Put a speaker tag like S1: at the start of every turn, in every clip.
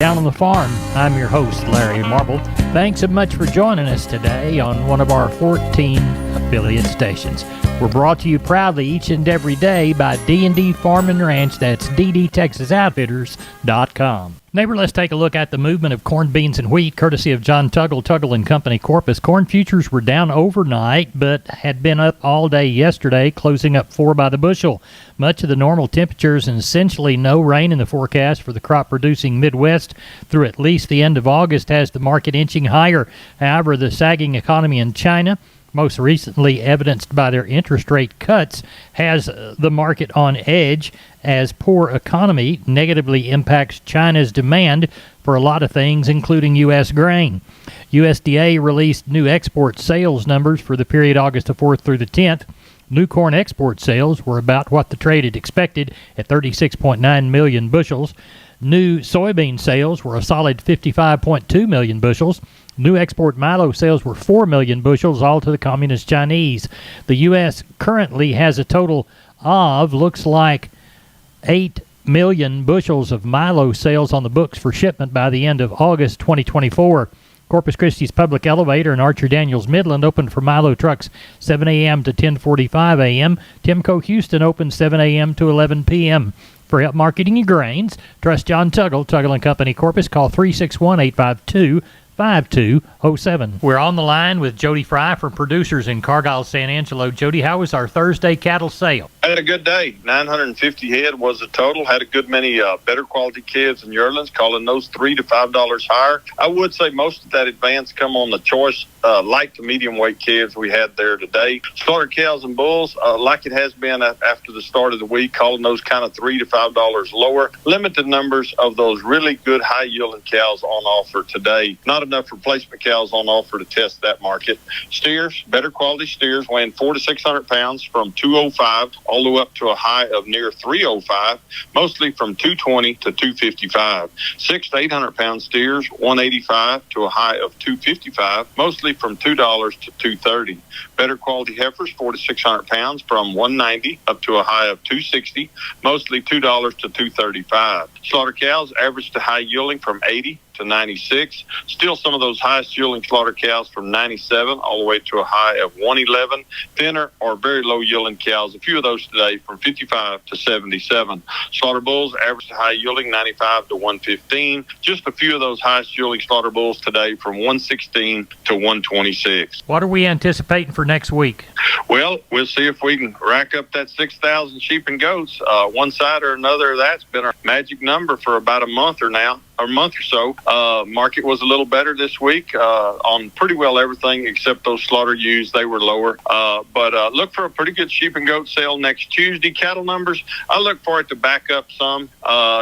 S1: Down on the Farm. I'm your host, Larry Marble. Thanks so much for joining us today on one of our 14 affiliate stations. We're brought to you proudly each and every day by D&D Farm and Ranch. That's ddtexasoutfitters.com. Neighbor, let's take a look at the movement of corn, beans, and wheat, courtesy of John Tuggle and Company, Corpus. Corn futures were down overnight, but had been up all day yesterday, closing up 4 by the bushel. Much of the normal temperatures and essentially no rain in the forecast for the crop-producing Midwest through at least the end of August has the market inching higher. However, the sagging economy in China, most recently evidenced by their interest rate cuts, has the market on edge as poor economy negatively impacts China's demand for a lot of things, including U.S. grain. USDA released new export sales numbers for the period August the 4th through the 10th. New corn export sales were about what the trade had expected at 36.9 million bushels. New soybean sales were a solid 55.2 million bushels. New export milo sales were 4 million bushels, all to the Communist Chinese. The U.S. currently has a total of, looks like, 8 million bushels of milo sales on the books for shipment by the end of August 2024. Corpus Christi's Public Elevator in Archer Daniels Midland opened for Milo trucks 7 a.m. to 10:45 a.m. Timco Houston opened 7 a.m. to 11 p.m. For help marketing your grains, trust John Tuggle & Company, Corpus. Call 361-852-5207. We're on the line with Jody Fry from Producers in Cargyle, San Angelo. Jody, how was our Thursday cattle sale?
S2: I had a good day. 950 head was the total. Had a good many better quality calves and yearlings, calling those $3 to $5 higher. I would say most of that advance come on the choice light to medium weight calves we had there today. Slaughter cows and bulls, like it has been after the start of the week, calling those kind of $3 to $5 lower. Limited numbers of those really good high yielding cows on offer today. Not enough replacement cows on offer to test that market. Steers, better quality steers, weighing 400 to 600 pounds from 205 all the way up to a high of near 305, mostly from 220 to 255. 600 to 800 pound steers, 185 to a high of 255, mostly from $2 to $230. Better quality heifers, 400 to 600 pounds, from 190 up to a high of 260, mostly $2 to $235. Slaughter cows, average to high yielding from 80 to 96. Still some of those highest yielding slaughter cows from 97 all the way to a high of 111. Thinner or very low yielding cows, a few of those today from 55 to 77. Slaughter bulls, average to high yielding 95 to 115. Just a few of those highest yielding slaughter bulls today from 116 to 126.
S1: What are we anticipating for next week?
S2: Well, we'll see if we can rack up that 6,000 sheep and goats. One side or another of that's been our magic number for about a month or so. Market was a little better this week on pretty well everything except those slaughter ewes. They were lower. But look for a pretty good sheep and goat sale next Tuesday. Cattle numbers, I look for it to back up some.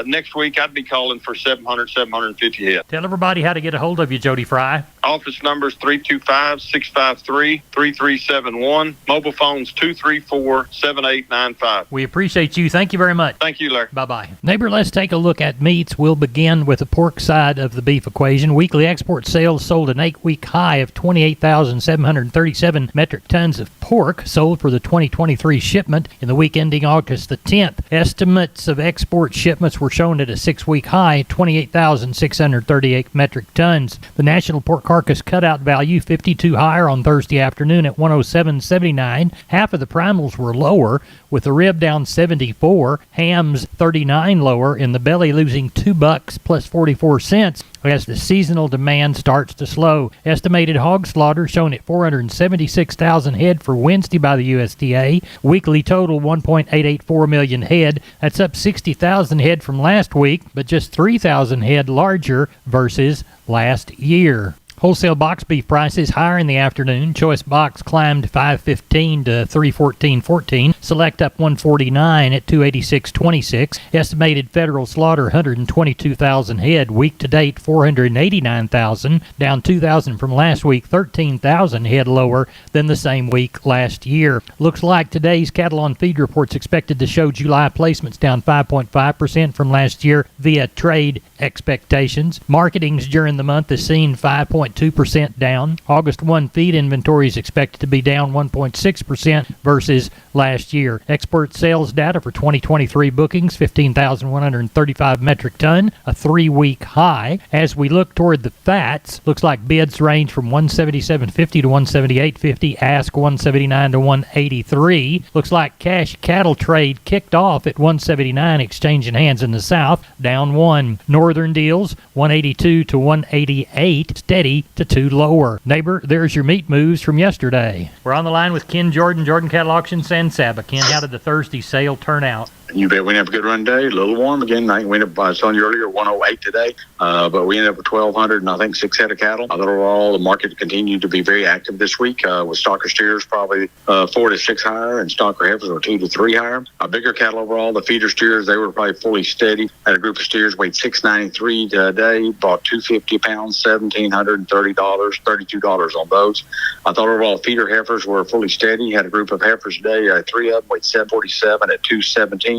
S2: Next week, I'd be calling for 700, 750 head.
S1: Tell everybody how to get a hold of you, Jody Fry.
S2: Office numbers 325-653-3371. Mobile phones 234-7895.
S1: We appreciate you. Thank you very much.
S2: Thank you, Larry.
S1: Bye-bye. Neighbor, let's take a look at meats. We'll begin with the pork side of the beef equation. Weekly export sales sold an 8-week high of 28,737 metric tons of pork sold for the 2023 shipment in the week ending August the 10th. Estimates of export shipments were shown at a 6-week high, 28,638 metric tons. The national pork carcass cutout value 52 higher on Thursday afternoon at 107.79. Half of the primals were lower, with the rib down 74, hams 39 lower, and the belly losing $2 plus 44 cents as the seasonal demand starts to slow. Estimated hog slaughter shown at 476,000 head for Wednesday by the USDA. Weekly total 1.884 million head. That's up 60,000 head from last week, but just 3,000 head larger versus last year. Wholesale box beef prices higher in the afternoon. Choice box climbed $5.15 to $3.14.14. Select up $1.49 at $286.26. Estimated federal slaughter 122,000 head. Week to date 489,000, down 2,000 from last week. 13,000 head lower than the same week last year. Looks like today's cattle on feed report's expected to show July placements down 5.5% from last year via trade expectations. Marketings during the month is seen 5.2% down. August 1 feed inventory is expected to be down 1.6% versus last year. Export sales data for 2023 bookings, 15,135 metric ton, a 3-week high. As we look toward the fats, looks like bids range from 177.50 to 178.50, ask 179 to 183. Looks like cash cattle trade kicked off at 179, exchanging hands in the south, down 1. Northern deals 182 to 188, steady to 2 lower. Neighbor, there's your meat moves from yesterday. We're on the line with Ken Jordan, Jordan Cattle Auction, San Saba. Ken, how did the Thursday sale turn out?
S3: You bet we didn't have a good run today. A little warm again. I think we ended up, I was telling you earlier, 108 today. But we ended up with 1,200 and I think 6 head of cattle. Overall, the market continued to be very active this week with stocker steers probably 4 to 6 higher and stocker heifers were 2 to 3 higher. Bigger cattle overall, the feeder steers, they were probably fully steady. Had a group of steers weighed 693 today, bought 250 pounds, $1,730, $32 on those. I thought overall feeder heifers were fully steady. Had a group of heifers today, 3 of them weighed 747 at 217.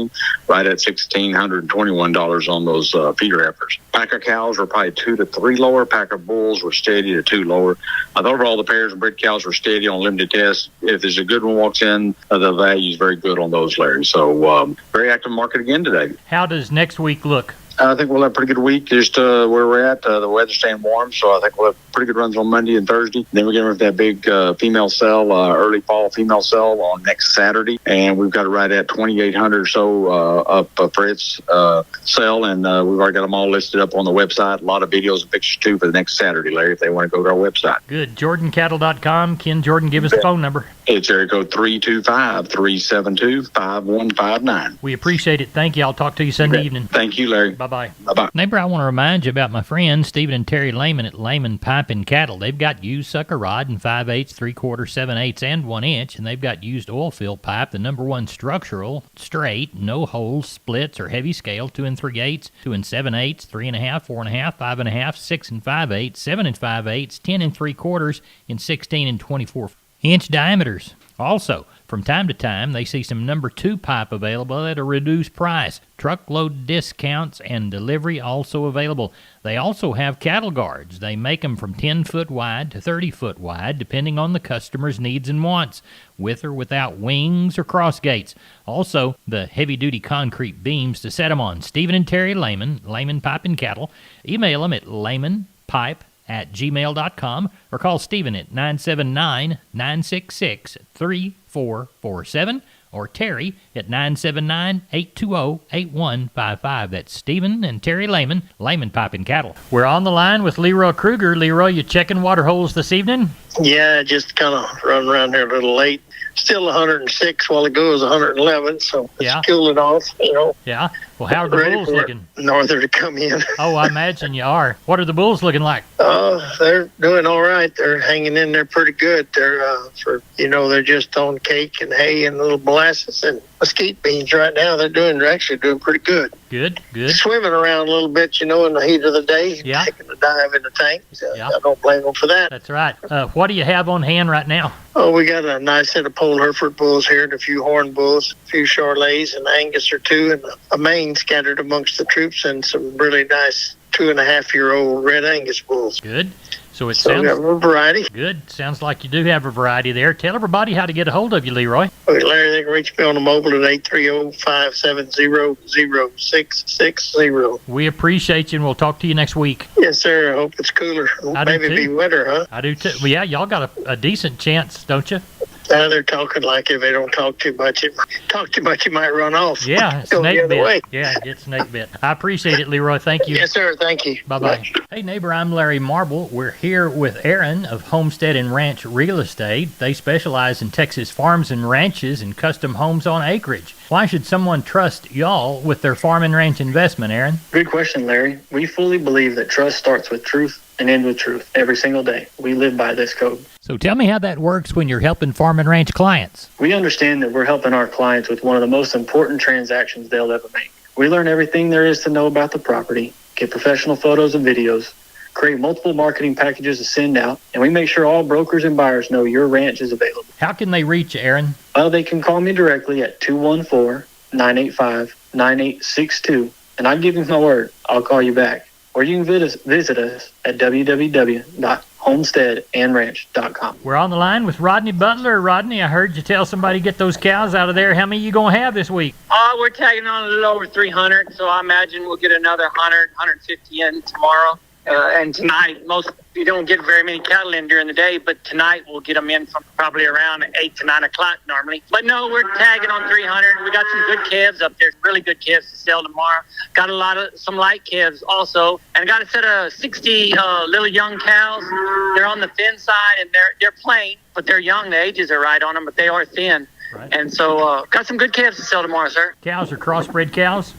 S3: Right at $1,621 on those feeder heifers. Packer cows were probably 2 to 3 lower. Packer bulls were steady to 2 lower. I thought overall the pairs and bred cows were steady on limited tests. If there's a good one walks in, the value is very good on those, Larry. So very active market again today.
S1: How does next week look?
S3: I think we'll have a pretty good week just where we're at. The weather's staying warm, so I think we'll have pretty good runs on Monday and Thursday. Then we're getting ready for that big female sale, early fall female sale on next Saturday. And we've got it right at 2,800 or so up for its sale. And we've already got them all listed up on the website. A lot of videos and pictures, too, for the next Saturday, Larry, if they want to go to our website.
S1: Good. JordanCattle.com. Ken Jordan, give us the phone number.
S3: It's area code 325-372-5159.
S1: We appreciate it. Thank you. I'll talk to you Sunday evening.
S3: Thank you, Larry.
S1: Bye-bye.
S3: Bye-bye.
S1: Neighbor, I want to remind you about my friends Stephen and Terry Lehman at Lehman Pipe and Cattle. They've got used sucker rod in 5/8, 3/4, 7/8, and 1 inch, and they've got used oil fill pipe, the #1 structural, straight, no holes, splits, or heavy scale, 2 3/8, 2 7/8, 3.5, 4.5, 5.5, 6 5/8, 7 5/8, 10 3/4, and 16 and 24 inch diameters. Also, from time to time, they see some #2 pipe available at a reduced price. Truckload discounts and delivery also available. They also have cattle guards. They make them from 10 foot wide to 30 foot wide, depending on the customer's needs and wants, with or without wings or cross gates. Also, the heavy-duty concrete beams to set them on. Stephen and Terry Lehman, Lehman Pipe and Cattle. Email them at lehmanpipe@gmail.com or call Stephen at 979-966-3447 or Terry at 979-820-8155. That's Stephen and Terry Lehman, Lehman Pipe and Cattle. We're on the line with Leroy Kruger. Leroy, you checking water holes this evening?
S4: Yeah, just kind of running around here a little late. Still 106 while ago was 111, so it's cooling off, you know.
S1: Yeah. Well, how are the bulls looking?
S4: Norther to come in.
S1: Oh, I imagine you are. What are the bulls looking like?
S4: They're doing all right. They're hanging in there pretty good. They're they're just on cake and hay and little molasses and mesquite beans right now. They're actually doing pretty good.
S1: Good.
S4: Swimming around a little bit, in the heat of the day.
S1: Yeah.
S4: Taking a dive in the tank. So I don't blame them for that.
S1: That's right. What do you have on hand right now?
S4: Oh, we got a nice set of Pole Hereford bulls here and a few horn bulls, a few Charolais, and Angus or 2, and a mane scattered amongst the troops, and some really nice 2.5-year-old red Angus bulls.
S1: Good. So
S4: we have a variety.
S1: Good. Sounds like you do have a variety there. Tell everybody how to get a hold of you, Leroy.
S4: Okay, Larry, they can reach me on the mobile at 830-570-0660.
S1: We appreciate you, and we'll talk to you next week.
S4: Yes, sir. I hope it's cooler. Maybe be wetter, huh?
S1: I do, too. Well, yeah, y'all got a decent chance, don't you?
S4: They're talking like if they don't talk too much, you might run off.
S1: Yeah, snake bit. Yeah, get snake bit. I appreciate it, Leroy. Thank you.
S4: Yes, sir. Thank you.
S1: Bye-bye. Hey, neighbor, I'm Larry Marble. We're here with Aaron of Homestead and Ranch Real Estate. They specialize in Texas farms and ranches and custom homes on acreage. Why should someone trust y'all with their farm and ranch investment, Aaron?
S5: Good question, Larry. We fully believe that trust starts with truth and ends with truth every single day. We live by this code.
S1: So tell me how that works when you're helping farm and ranch clients.
S5: We understand that we're helping our clients with one of the most important transactions they'll ever make. We learn everything there is to know about the property, get professional photos and videos, create multiple marketing packages to send out, and we make sure all brokers and buyers know your ranch is available.
S1: How can they reach you, Aaron?
S5: Well, they can call me directly at 214-985-9862. and I give you my word, I'll call you back. Or you can visit us at www.homesteadandranch.com.
S1: We're on the line with Rodney Butler. Rodney, I heard you tell somebody to get those cows out of there. How many you going to have this week?
S6: We're tagging on a little over 300, so I imagine we'll get another 100, 150 in tomorrow. And tonight, you don't get very many cattle in during the day, but tonight we'll get them in from probably around 8 to 9 o'clock normally. But no, we're tagging on 300. We got some good calves up there, really good calves to sell tomorrow. Got some light calves also, and I got a set of 60 little young cows. They're on the thin side, and they're plain, but they're young. The ages are right on them, but they are thin.
S1: Right.
S6: And so got some good calves to sell tomorrow, sir.
S1: Cows are crossbred cows?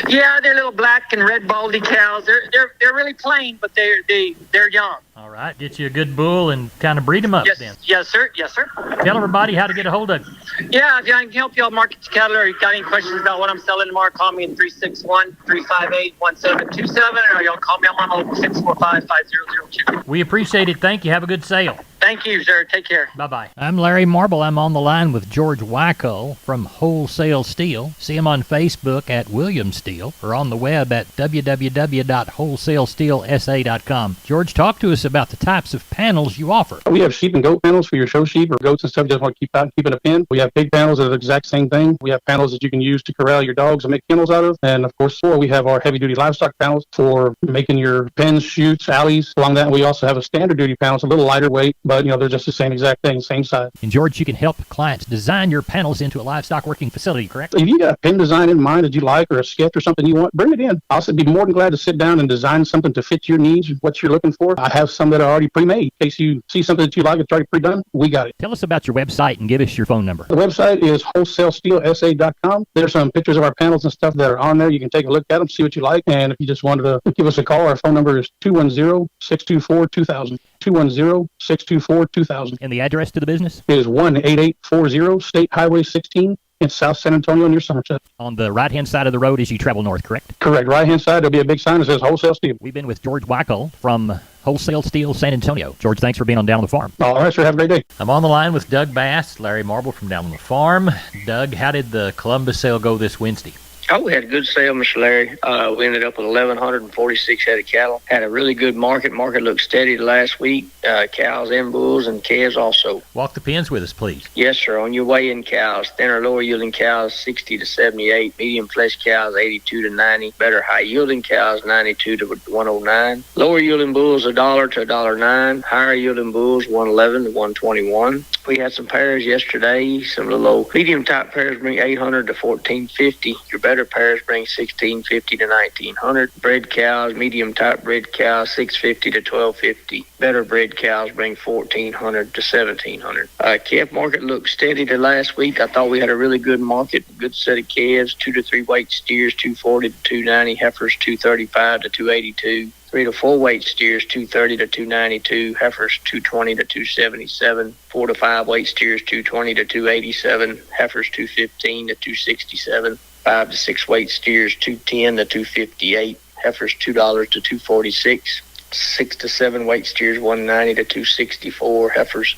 S6: Yeah, they're little black and red baldy cows. They're really plain, but they're young.
S1: All right, get you a good bull and kind of breed them up
S6: Yes,
S1: then.
S6: yes, sir. Yes, sir.
S1: Tell everybody how to get a hold of you.
S6: Yeah, if I can help y'all market your cattle or you got any questions about what I'm selling tomorrow, call me at 361-358-1727, or y'all call me on my mobile 645-5002.
S1: We appreciate it. Thank you. Have a good sale.
S6: Thank you, sir. Take care.
S1: Bye-bye. I'm Larry Marble. I'm on the line with George Wyckoll from Wholesale Steel. See him on Facebook at William Steel or on the web at www.wholesalesteelsa.com. George, talk to us about the types of panels you offer.
S7: We have sheep and goat panels for your show sheep or goats and stuff you just want to keep out and keep in a pen. We have pig panels that are the exact same thing. We have panels that you can use to corral your dogs and make kennels out of. And of course, we have our heavy duty livestock panels for making your pens, chutes, alleys. Along that, we also have a standard duty panel. It's a little lighter weight, but they're just the same exact thing, same size.
S1: And George, you can help clients design your panels into a livestock working facility, correct?
S7: If you got a pen design in mind that you like or a sketch or something you want, bring it in. I'll be more than glad to sit down and design something to fit your needs, what you're looking for. I have some that are already pre-made. In case you see something that you like, it's already pre-done, we got it.
S1: Tell us about your website and give us your phone number.
S7: The website is wholesalesteelsa.com. There's some pictures of our panels and stuff that are on there. You can take a look at them, see what you like. And if you just wanted to give us a call, our phone number is 210-624-2000. 210-624-2000.
S1: And the address to the business?
S7: It is 18840 State Highway 16 in South San Antonio near Somerset.
S1: On the right-hand side of the road as you travel north, correct?
S7: Correct. Right-hand side, there'll be a big sign that says Wholesale Steel.
S1: We've been with George Wyckoll from Wholesale Steel San Antonio. George, thanks for being on Down on the Farm.
S7: All right, sir. Have a great day.
S1: I'm on the line with Doug Bass, Larry Marble from Down on the Farm. Doug, how did the Columbus sale go this Wednesday?
S8: Oh, we had a good sale, Mr. Larry. We ended up with 1,146 head of cattle. Had a really good market. Market looked steady the last week. Cows and bulls and calves also.
S1: Walk the pens with us, please.
S8: Yes, sir. On your weigh-in cows, thinner, lower-yielding cows, 60 to 78. Medium flesh cows, 82 to 90. Better high-yielding cows, 92 to 109. Lower-yielding bulls, $1 to $1.09. Higher-yielding bulls, 111 to 121. We had some pairs yesterday. Some of the low medium-type pairs bring 800 to 1450. Your better pairs bring 1650 to 1900. Bred cows, medium type bred cows, 650 to 1250. Better bred cows bring 1400 to 1700. Calf market looked steady the last week. I thought we had a really good market, good set of calves, 2 to 3 weight steers, 240 to 290, heifers 235 to 282. 3 to 4 weight steers, 230 to 292, heifers 220 to 277, 4 to 5 weight steers, 220 to 287, heifers 215 to 267, 5 to 6 weight steers, 210 to 258, heifers $2 to 246, 6 to 7 weight steers, 190 to 264, heifers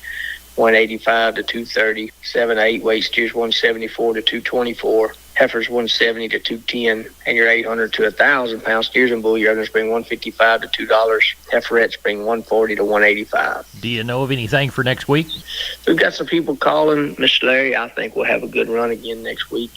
S8: 185 to 230, 7 to 8 weight steers, 174 to 224, heifers 170 to 210, and your 800 to 1,000 pound steers and bull yearlings bring $155 to $2. Heiferettes bring $140 to $185.
S1: Do you know of anything for next week?
S8: We've got some people calling, Mr. Larry. I think we'll have a good run again next week.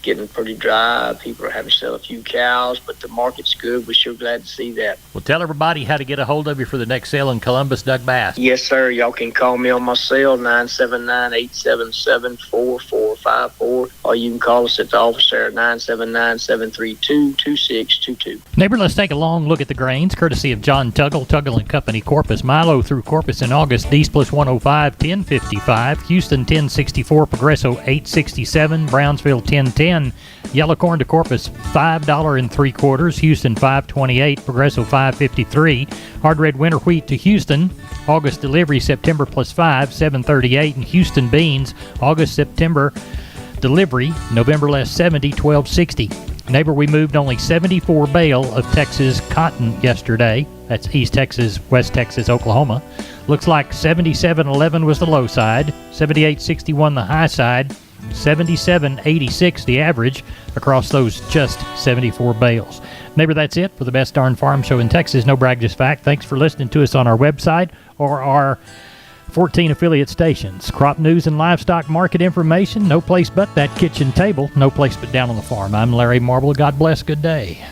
S8: Getting pretty dry. People are having to sell a few cows, but the market's good. We're sure glad to see that.
S1: Well, tell everybody how to get a hold of you for the next sale in Columbus, Doug Bass.
S8: Yes, sir. Y'all can call me on my cell, 979-877-4454, or you can call us at the office there at 979-732-2622.
S1: Neighbor, let's take a long look at the grains, courtesy of John Tuggle, Tuggle & Company, Corpus. Milo through Corpus in August, East plus 105, 1055. Houston, 1064. Progresso, 867. Brownsville, 1010. Yellow corn to Corpus, $5.75. Houston, 528. Progresso, 553. Hard red winter wheat to Houston. August delivery, September plus 5, 738. And Houston beans, August, September delivery, November less 70, 1260. Neighbor, we moved only 74 bale of Texas cotton yesterday. That's East Texas, West Texas, Oklahoma. Looks like 77.11 was the low side, 78.61 the high side, 77.86 the average across those just 74 bales. Neighbor, that's it for the best darn farm show in Texas. No brag, just fact. Thanks for listening to us on our website or our 14 affiliate stations. Crop news and livestock market information, no place but that kitchen table, no place but down on the farm. I'm Larry Marble. God bless. Good day.